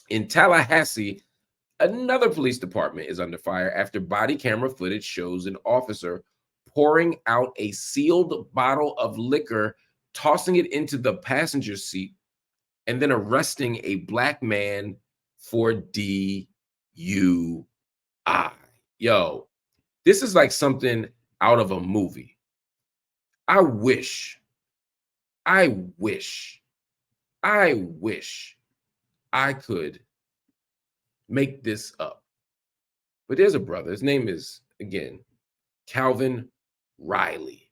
In Tallahassee, another police department is under fire after body camera footage shows an officer pouring out a sealed bottle of liquor, tossing it into the passenger seat, and then arresting a black man for DUI. Yo, this is like something out of a movie. I wish, I wish, I wish I could make this up. But there's a brother. His name is, again, Calvin Riley.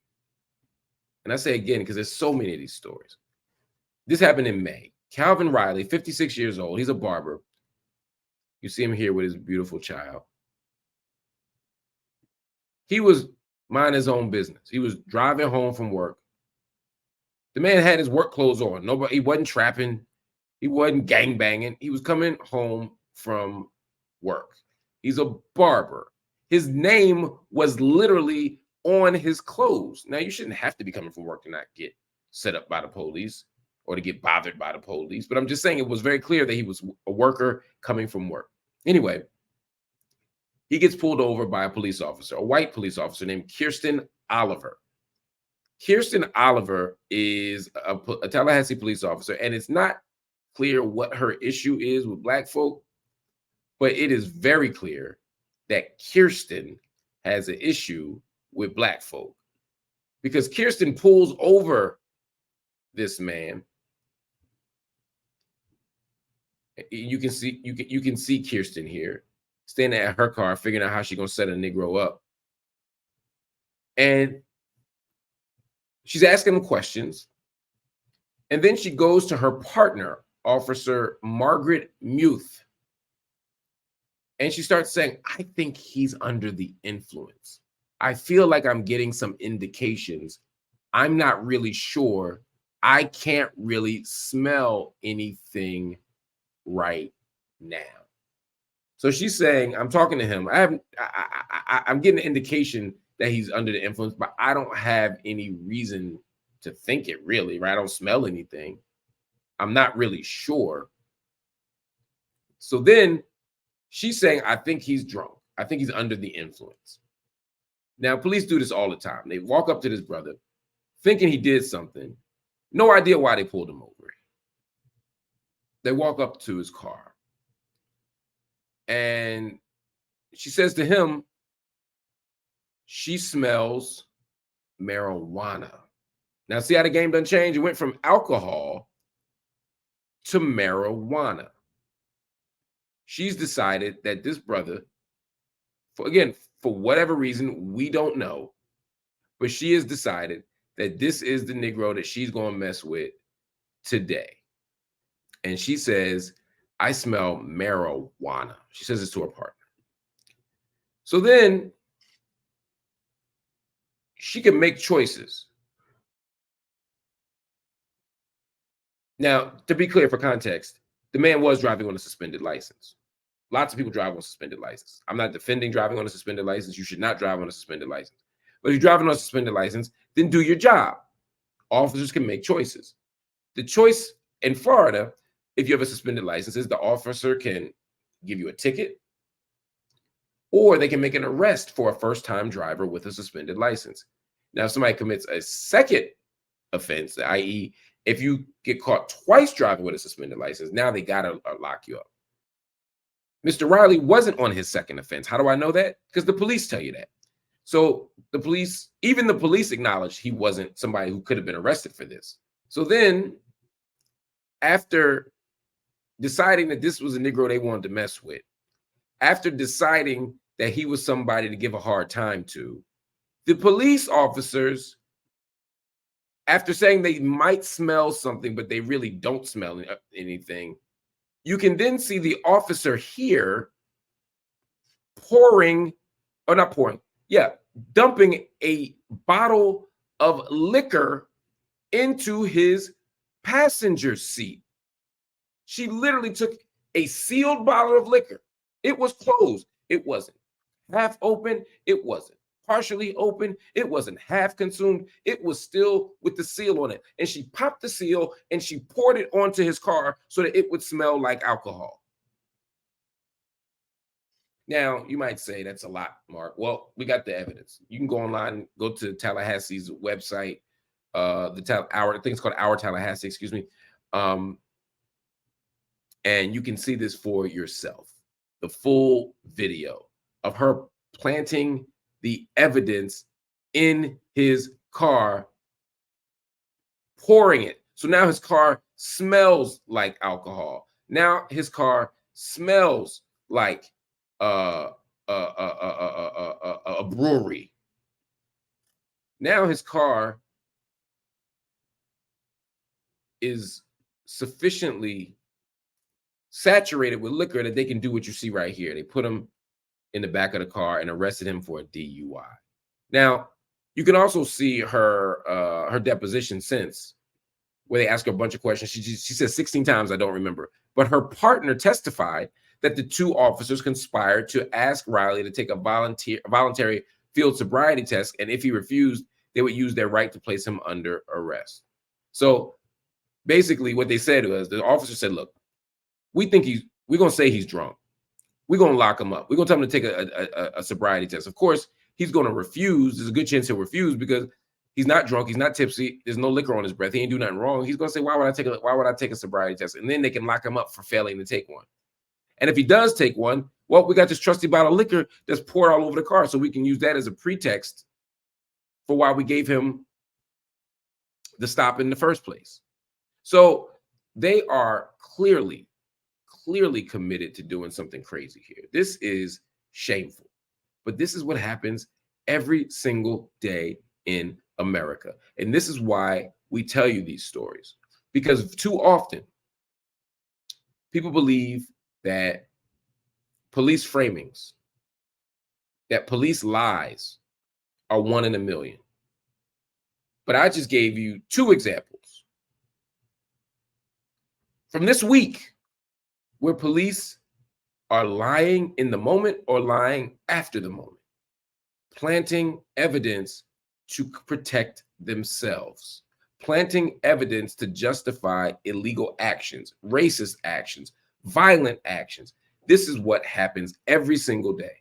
And I say again because there's so many of these stories. This happened in May. Calvin Riley, 56 years old. He's a barber. You see him here with his beautiful child. He was minding his own business. He was driving home from work. The man had his work clothes on. He wasn't trapping. He wasn't gangbanging. He was coming home from work. He's a barber. His name was literally on his clothes. Now, you shouldn't have to be coming from work to not get set up by the police or to get bothered by the police. But I'm just saying it was very clear that he was a worker coming from work. Anyway, he gets pulled over by a police officer, a white police officer named Kirsten Oliver. Kirsten Oliver is a Tallahassee police officer, and it's not clear what her issue is with black folk, but it is very clear that Kirsten has an issue with black folk because Kirsten pulls over this man. You can see Kirsten here standing at her car, figuring out how she's gonna set a Negro up, and she's asking him questions, and then she goes to her partner, Officer Margaret Muth, and she starts saying, "I think he's under the influence. I feel like I'm getting some indications. I'm not really sure. I can't really smell anything right now." So she's saying, "I'm talking to him. I'm getting an indication that he's under the influence, but I don't have any reason to think it really, right? I don't smell anything. I'm not really sure." So then she's saying, "I think he's drunk. I think he's under the influence." Now, police do this all the time. They walk up to this brother thinking he did something. No idea why they pulled him over. They walk up to his car. And she says to him, she smells marijuana. Now, see how the game done changed? It went from alcohol to marijuana. She's decided that this brother, for whatever reason, we don't know, but she has decided that this is the Negro that she's going to mess with today. And she says, "I smell marijuana." She says this to her partner. So then she can make choices. Now, to be clear for context, the man was driving on a suspended license. Lots of people drive on a suspended license. I'm not defending driving on a suspended license. You should not drive on a suspended license. But if you're driving on a suspended license, then do your job. Officers can make choices. The choice in Florida, if you have a suspended license, is the officer can give you a ticket, or they can make an arrest for a first-time driver with a suspended license. Now, if somebody commits a second offense, i.e., if you get caught twice driving with a suspended license, now they got to lock you up. Mr. Riley wasn't on his second offense. How do I know that? Because the police tell you that. So even the police acknowledged he wasn't somebody who could have been arrested for this. So then, after deciding that this was a Negro they wanted to mess with, after deciding that he was somebody to give a hard time to, the police officers, after saying they might smell something, but they really don't smell anything, you can then see the officer here dumping a bottle of liquor into his passenger seat. She literally took a sealed bottle of liquor. It was closed. It wasn't half open. It wasn't partially open. It wasn't half consumed. It was still with the seal on it. And she popped the seal and she poured it onto his car so that it would smell like alcohol. Now, you might say that's a lot, Mark. Well, we got the evidence. You can go online, go to Tallahassee's website, I think it's called Our Tallahassee, excuse me. Um, and you can see this for yourself. The full video of her planting the evidence in his car, pouring it. So now his car smells like alcohol. Now his car smells like uh, a brewery. Now his car is sufficiently saturated with liquor that they can do what you see right here. They put him in the back of the car and arrested him for a DUI. Now, you can also see her deposition since, where they ask her a bunch of questions. She says 16 times, I don't remember. But her partner testified that the two officers conspired to ask Riley to take a voluntary field sobriety test, and if he refused, they would use their right to place him under arrest. So basically what they said was, the officer said, look, we're going to say he's drunk. We're going to lock him up. We're going to tell him to take a sobriety test. Of course, he's going to refuse. There's a good chance he'll refuse because he's not drunk. He's not tipsy. There's no liquor on his breath. He ain't do nothing wrong. He's going to say, why would I take a sobriety test? And then they can lock him up for failing to take one. And if he does take one, well, we got this trusty bottle of liquor that's poured all over the car. So we can use that as a pretext for why we gave him the stop in the first place. So they are clearly committed to doing something crazy here. This is shameful, but this is what happens every single day in America. And this is why we tell you these stories, because too often people believe that police framings, that police lies are 1 in a million. But I just gave you 2 examples from this week where police are lying in the moment or lying after the moment, planting evidence to protect themselves, planting evidence to justify illegal actions, racist actions, violent actions. This is what happens every single day.